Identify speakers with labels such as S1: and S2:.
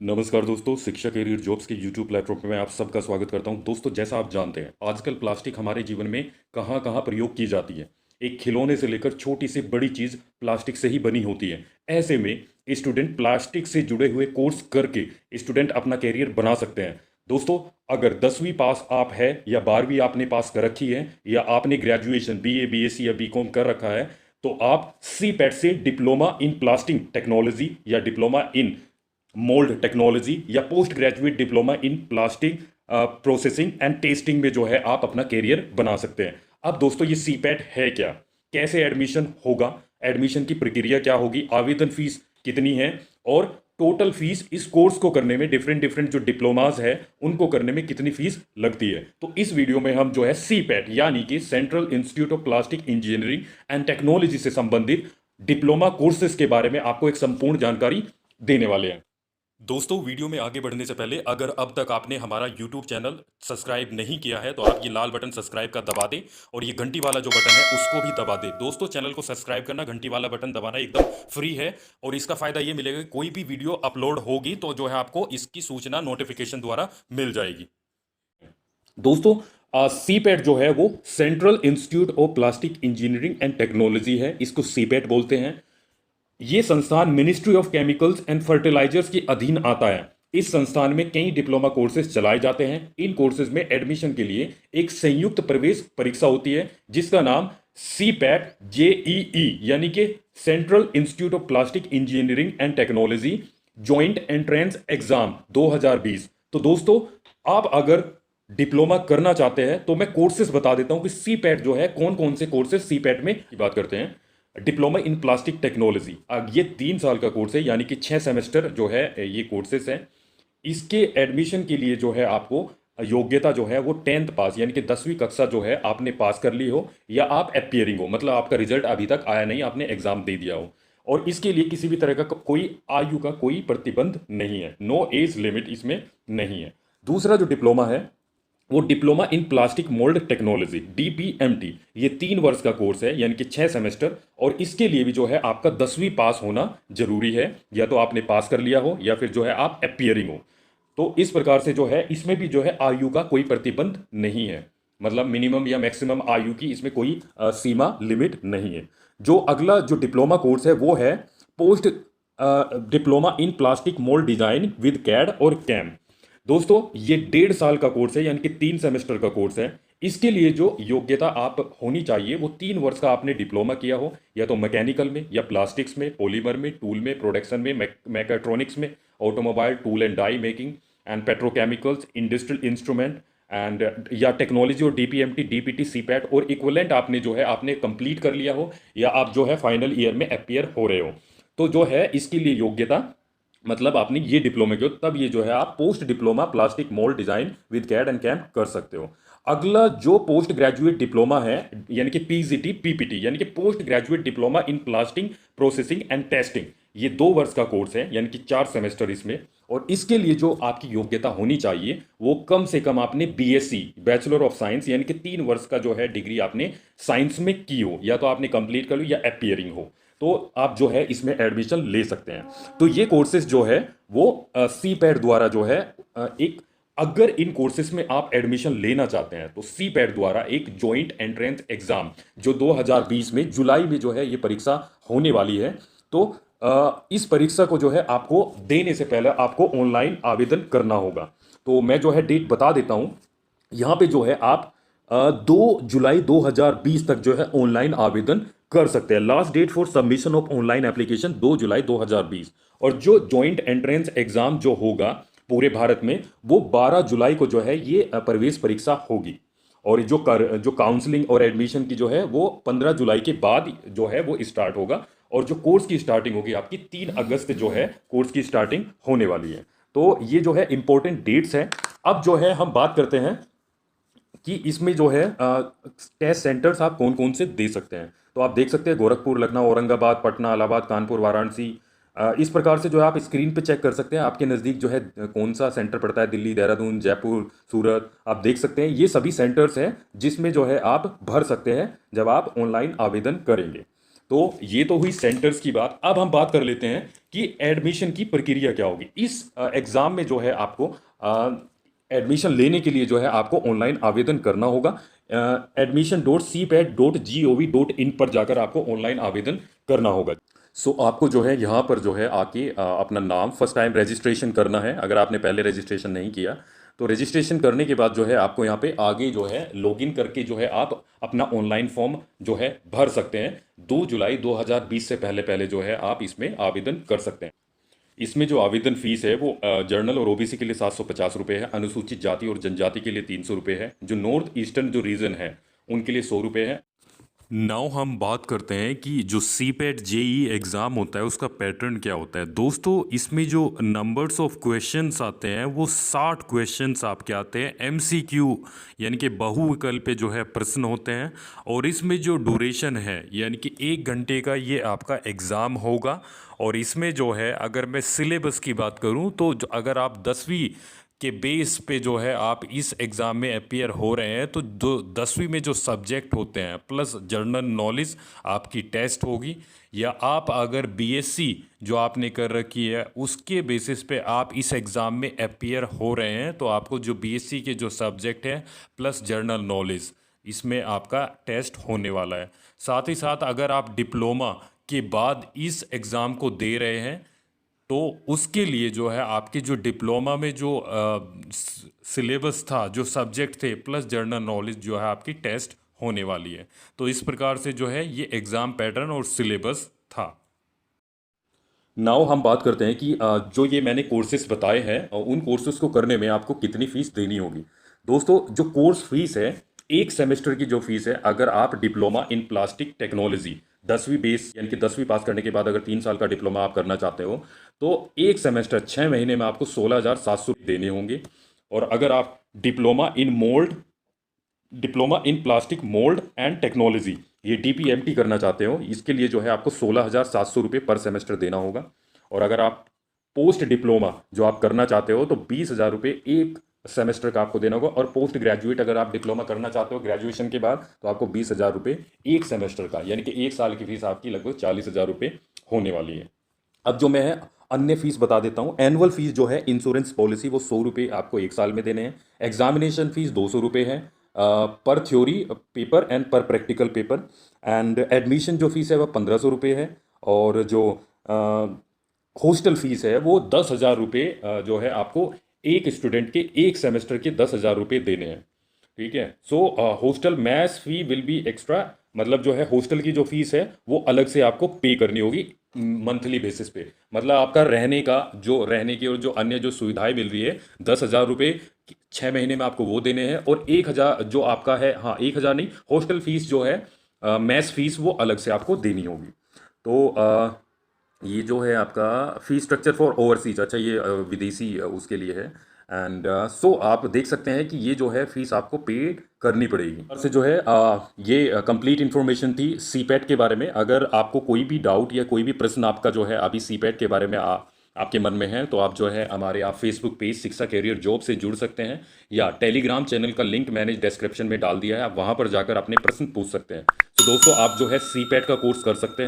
S1: नमस्कार दोस्तों, शिक्षा कैरियर जॉब्स के यूट्यूब प्लेटफॉर्म पे मैं आप सबका स्वागत करता हूं। दोस्तों, जैसा आप जानते हैं, आजकल प्लास्टिक हमारे जीवन में कहाँ कहाँ प्रयोग की जाती है। एक खिलौने से लेकर छोटी से बड़ी चीज़ प्लास्टिक से ही बनी होती है। ऐसे में स्टूडेंट प्लास्टिक से जुड़े हुए कोर्स करके स्टूडेंट अपना कैरियर बना सकते हैं। दोस्तों, अगर 10वीं पास आप है या 12वीं आपने पास कर रखी है या आपने ग्रेजुएशन बीए, बीएससी या बीकॉम कर रखा है, तो आप सी पैट से डिप्लोमा इन प्लास्टिक टेक्नोलॉजी या डिप्लोमा इन मोल्ड टेक्नोलॉजी या post graduate diploma in plastic processing and testing में जो है आप अपना कैरियर बना सकते हैं। अब दोस्तों, ये सीपैट है क्या, कैसे एडमिशन होगा, एडमिशन की प्रक्रिया क्या होगी, आवेदन फीस कितनी है और टोटल फीस इस कोर्स को करने में डिफरेंट डिफरेंट जो डिप्लोमास है उनको करने में कितनी फीस लगती है, तो इस वीडियो में हम जो है सीपैट यानी कि central Institute of Plastic Engineering and technology से संबंधित डिप्लोमा कोर्सेज के बारे में आपको एक संपूर्ण जानकारी देने वाले हैं। दोस्तों, वीडियो में आगे बढ़ने से पहले अगर अब तक आपने हमारा YouTube चैनल सब्सक्राइब नहीं किया है तो आप ये लाल बटन सब्सक्राइब का दबा दें और ये घंटी वाला जो बटन है उसको भी दबा दें। दोस्तों, चैनल को सब्सक्राइब करना, घंटी वाला बटन दबाना एकदम फ्री है और इसका फायदा ये मिलेगा कि कोई भी वीडियो अपलोड होगी तो जो है आपको इसकी सूचना नोटिफिकेशन द्वारा मिल जाएगी। दोस्तों, सीपैट जो है वो Central Institute of Plastic Engineering and Technology है, इसको सीपैट बोलते हैं। ये संस्थान Ministry of Chemicals and Fertilizers के अधीन आता है। इस संस्थान में कई डिप्लोमा कोर्सेज चलाए जाते हैं। इन कोर्सेज में एडमिशन के लिए एक संयुक्त प्रवेश परीक्षा होती है जिसका नाम सी पैट जेईई यानी कि central Institute of Plastic Engineering and technology joint entrance exam 2020। तो दोस्तों, आप अगर डिप्लोमा करना चाहते हैं तो मैं कोर्सेज बता देता हूं कि सी पैट जो है कौन कौन से कोर्सेज सी पैट में की बात करते हैं। डिप्लोमा इन प्लास्टिक टेक्नोलॉजी, ये 3 साल का कोर्स है यानी कि 6 सेमेस्टर जो है ये कोर्सेस हैं। इसके एडमिशन के लिए जो है आपको योग्यता जो है वो 10th पास यानी कि 10वीं कक्षा जो है आपने पास कर ली हो या आप अपियरिंग हो, मतलब आपका रिजल्ट अभी तक आया नहीं, आपने एग्जाम दे दिया हो। और इसके लिए किसी भी तरह का कोई आयु का कोई प्रतिबंध नहीं है, नो एज लिमिट इसमें नहीं है। दूसरा जो डिप्लोमा है वो diploma in plastic mould technology DPMT, ये 3 वर्ष का कोर्स है यानी कि 6 सेमेस्टर। और इसके लिए भी जो है आपका 10वीं पास होना जरूरी है, या तो आपने पास कर लिया हो या फिर जो है आप अपियरिंग हो। तो इस प्रकार से जो है इसमें भी जो है आयु का कोई प्रतिबंध नहीं है, मतलब मिनिमम या मैक्सिमम आयु की इसमें कोई सीमा लिमिट नहीं है। जो अगला जो डिप्लोमा कोर्स है वो है post diploma in plastic mould design with CAD और कैम। दोस्तों, ये 1.5 साल का कोर्स है यानी कि 3 सेमेस्टर का कोर्स है। इसके लिए जो योग्यता आप होनी चाहिए वो 3 वर्ष का आपने डिप्लोमा किया हो, या तो मैकेनिकल में या प्लास्टिक्स में, पॉलीमर में, टूल में, प्रोडक्शन में, मैकेट्रॉनिक्स में, automobile tool and die making and petrochemicals, industrial instrument and या टेक्नोलॉजी और डीपीएमटी, डीपीटी, सीपैट और इक्वलेंट आपने जो है आपने कंप्लीट कर लिया हो या आप जो है फाइनल ईयर में अपियर हो रहे हो। तो जो है इसके लिए योग्यता, मतलब आपने ये डिप्लोमा किया तब ये जो है आप post diploma plastic mould design with CAD and CAM कर सकते हो। अगला जो पोस्ट ग्रेजुएट डिप्लोमा है यानी कि पीजीटी पीपीटी यानी कि post graduate diploma in plastic processing and testing, ये 2 वर्ष का कोर्स है यानी कि 4 सेमेस्टर इसमें। और इसके लिए जो आपकी योग्यता होनी चाहिए वो कम से कम आपने बीएससी बैचलर ऑफ साइंस यानी कि 3 वर्ष का जो है डिग्री आपने साइंस में की हो, या तो आपने कंप्लीट कर लो या अपियरिंग हो, तो आप जो है इसमें एडमिशन ले सकते हैं। तो ये कोर्सेज जो है वो सी पैड द्वारा जो है एक, अगर इन कोर्सेज में आप एडमिशन लेना चाहते हैं तो सी पैड द्वारा एक जॉइंट एंट्रेंस एग्जाम जो 2020 में जुलाई में जो है ये परीक्षा होने वाली है। तो इस परीक्षा को जो है आपको देने से पहले आपको ऑनलाइन आवेदन करना होगा। तो मैं जो है डेट बता देता हूं, यहाँ पे जो है आप 2 जुलाई 2020 तक जो है ऑनलाइन आवेदन कर सकते हैं। Last date for submission of online application 2 जुलाई 2020। और जो जॉइंट एंट्रेंस एग्जाम जो होगा पूरे भारत में वो 12 जुलाई को जो है ये प्रवेश परीक्षा होगी। और जो काउंसलिंग और एडमिशन की जो है वो 15 जुलाई के बाद जो है वो स्टार्ट होगा। और जो कोर्स की स्टार्टिंग होगी आपकी 3 अगस्त जो है कोर्स की स्टार्टिंग होने वाली है। तो ये जो है इंपॉर्टेंट डेट्स हैं। अब जो है हम बात करते हैं कि इसमें जो है टेस्ट सेंटर्स आप कौन कौन से दे सकते हैं। तो आप देख सकते हैं गोरखपुर, लखनऊ, औरंगाबाद, पटना, इलाहाबाद, कानपुर, वाराणसी, इस प्रकार से जो है आप स्क्रीन पे चेक कर सकते हैं आपके नज़दीक जो है कौन सा सेंटर पड़ता है। दिल्ली, देहरादून, जयपुर, सूरत, आप देख सकते हैं ये सभी सेंटर्स हैं जिसमें जो है आप भर सकते हैं जब आप ऑनलाइन आवेदन करेंगे। तो ये तो हुई सेंटर्स की बात। अब हम बात कर लेते हैं कि एडमिशन की प्रक्रिया क्या होगी। इस एग्ज़ाम में जो है आपको एडमिशन लेने के लिए जो है आपको ऑनलाइन आवेदन करना होगा। admission.cpet.gov.in पर जाकर आपको ऑनलाइन आवेदन करना होगा। सो आपको जो है यहाँ पर जो है आके अपना नाम फर्स्ट टाइम रजिस्ट्रेशन करना है। अगर आपने पहले रजिस्ट्रेशन नहीं किया तो रजिस्ट्रेशन करने के बाद जो है आपको यहाँ पे आगे जो है लॉगिन करके जो है आप अपना ऑनलाइन फॉर्म जो है भर सकते हैं। 2 जुलाई 2020 से पहले पहले जो है आप इसमें आवेदन कर सकते हैं। इसमें जो आवेदन फीस है वो जर्नल और ओबीसी के लिए 750 रुपये है, अनुसूचित जाति और जनजाति के लिए 300 रुपये है, जो नॉर्थ ईस्टर्न जो रीजन है उनके लिए 100 रुपये है। नाउ हम बात करते हैं कि जो सीपेट जेई एग्ज़ाम होता है उसका पैटर्न क्या होता है। दोस्तों इसमें जो नंबर्स ऑफ क्वेश्चंस आते हैं वो 60 क्वेश्चंस आपके आते हैं। एमसीक्यू यानी कि बहुविकल्प पे जो है प्रश्न होते हैं, और इसमें जो ड्यूरेशन है यानी कि 1 घंटे का ये आपका एग्ज़ाम होगा। और इसमें जो है अगर मैं सिलेबस की बात करूं तो अगर आप 10वीं के बेस पे जो है आप इस एग्ज़ाम में अपीयर हो रहे हैं तो 10वीं में जो सब्जेक्ट होते हैं प्लस जनरल नॉलेज आपकी टेस्ट होगी। या आप अगर बीएससी जो आपने कर रखी है उसके बेसिस पे आप इस एग्ज़ाम में अपीयर हो रहे हैं तो आपको जो बीएससी के जो सब्जेक्ट हैं प्लस जनरल नॉलेज इसमें आपका टेस्ट होने वाला है। साथ ही साथ अगर आप डिप्लोमा के बाद इस एग्ज़ाम को दे रहे हैं तो उसके लिए जो है आपके जो डिप्लोमा में जो सिलेबस था, जो सब्जेक्ट थे प्लस जनरल नॉलेज जो है आपकी टेस्ट होने वाली है। तो इस प्रकार से जो है ये एग्ज़ाम पैटर्न और सिलेबस था। नाउ हम बात करते हैं कि जो ये मैंने कोर्सेज बताए हैं उन कोर्सेज को करने में आपको कितनी फ़ीस देनी होगी। दोस्तों जो कोर्स फीस है, एक सेमेस्टर की जो फीस है, अगर आप डिप्लोमा इन प्लास्टिक टेक्नोलॉजी 10वीं बेस यानी कि 10वीं पास करने के बाद अगर 3 साल का डिप्लोमा आप करना चाहते हो तो एक सेमेस्टर 6 महीने में आपको 16,700 देने होंगे। और अगर आप diploma in plastic mould and technology ये डीपीएमटी करना चाहते हो, इसके लिए जो है आपको 16,700 रुपये पर सेमेस्टर देना होगा। और अगर आप पोस्ट डिप्लोमा जो आप करना चाहते हो तो 20,000 रुपये एक सेमेस्टर का आपको देना होगा। और पोस्ट ग्रेजुएट अगर आप डिप्लोमा करना चाहते हो ग्रेजुएशन के बाद तो आपको 20,000 रुपये एक सेमेस्टर का, यानी कि 1 साल की फीस आपकी लगभग 40,000 रुपये होने वाली है। अब जो मैं अन्य फीस बता देता हूँ। एनुअल फीस जो है इंश्योरेंस पॉलिसी वो 100 रुपये आपको 1 साल में देने हैं। एग्जामिनेशन फीस 200 रुपये है पर थ्योरी पेपर एंड पर प्रैक्टिकल पेपर। एंड एडमिशन जो फीस है वह 1,500 रुपये है। और जो हॉस्टल फीस है वो 10,000 रुपये जो है आपको एक स्टूडेंट के एक सेमेस्टर के 10,000 रुपये देने हैं। ठीक है। So hostel maths fee will be extra, मतलब जो है हॉस्टल की जो फीस है वो अलग से आपको पे करनी होगी मंथली बेसिस पे। मतलब आपका रहने की और जो अन्य जो सुविधाएं मिल रही है 10,000 रुपये 6 महीने में आपको वो देने हैं। और 1,000 जो आपका है, हाँ 1,000 नहीं, हॉस्टल फीस जो है मैथ्स फीस वो अलग से आपको देनी होगी। तो ये जो है आपका फी स्ट्रक्चर फॉर ओवरसीज, अच्छा ये विदेशी उसके लिए है। एंड सो आप देख सकते हैं कि ये जो है फीस आपको पे करनी पड़ेगी। और से जो है ये कंप्लीट इन्फॉर्मेशन थी सीपेट के बारे में। अगर आपको कोई भी डाउट या कोई भी प्रश्न आपका जो है अभी सीपेट के बारे में आपके मन में है तो आप जो है हमारे आप फेसबुक पेज शिक्षा कैरियर जॉब से जुड़ सकते हैं, या टेलीग्राम चैनल का लिंक मैंने डिस्क्रिप्शन में डाल दिया है, आप वहाँ पर जाकर अपने प्रश्न पूछ सकते हैं। तो दोस्तों आप जो है सीपेट का कोर्स कर सकते हैं।